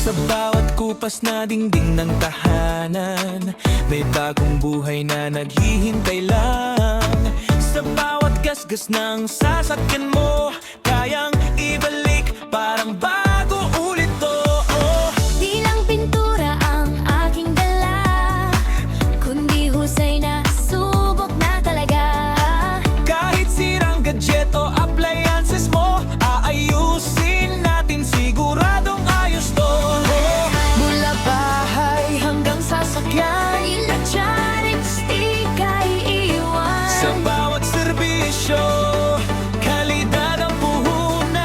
Sa bawat kupas na dingding ng tahanan, may bagong buhay na naghihintay lang. Sa bawat gasgas ng sasakyan mo, kayang ibalik parang bago ulit to. Di lang pintura ang aking dala, kundi husay na subok na talaga. Kahit sirang gadget o appliances mo, aayusin natin, siguradong ayos to. Mula bahay hanggang sasakyan, Electronics di kaiiwan. sa bawat serbisyo, kalidad ang puhunan.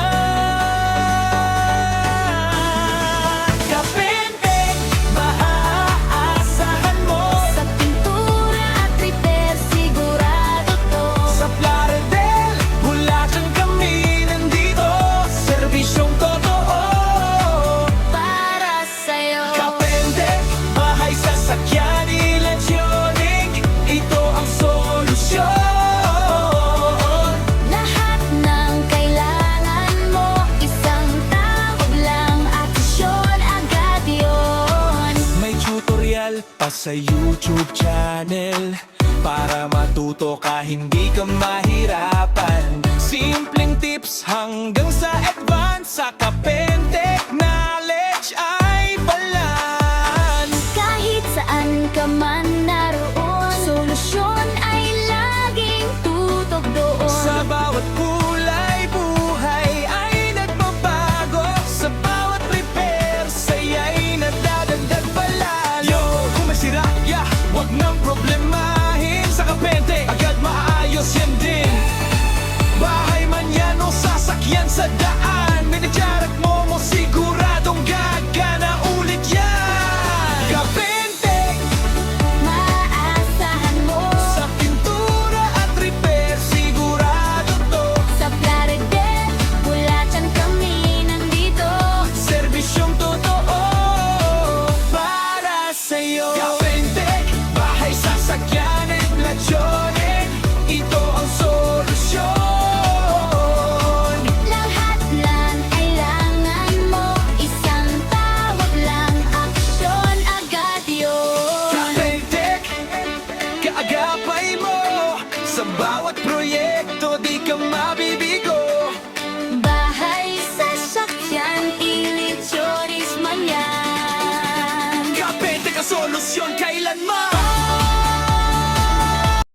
Kapentek, maaasahan mo. Sa pintura at repair, sigurado to. Sa Plaridel, Bulacan kami nandito, serbisyong totoo. Para sa'yo. Kapentek, bahay, sasakyan, electronic, ito ang solusyon. Lahat ng kailangan mo, isang tawag lang, aksyon agad yun. May tutorial pa sa YouTube channel para matuto ka, hindi ka mahirapan. Simpleng tips hanggang sa advance, sa Kapentek knowledge ay balan. Kahit saan ka man naroon, solusyon ay laging tutok doon. Sa bawat kulay, buhay ay nagbabago. Sa bawat repair, saya'y nadadagdag palalo. Kung may sira, wag nang problemahin. Sa Kapentek, agad maayos yan din. Bahay man yan o sasakyan sa daan, minadyarak mo siguradong gagana ulit yan. Kapentek, Maaasahan mo. sa pintura at repair, sigurado to. Sa Plaridel, Bulacan kami nandito. Serbisyong totoo para sa'yo. Kapentek, bahay, sasakyan, electronic, ito ang solusyon. Lahat ng kailangan mo, isang tawag lang, aksyon agad yun. Kapentek, kaagapay mo. Sa bawat proyekto, di ka mabibigo. Bahay, sasakyan, electronics man yan. Kapentek ang solusyon kailanman.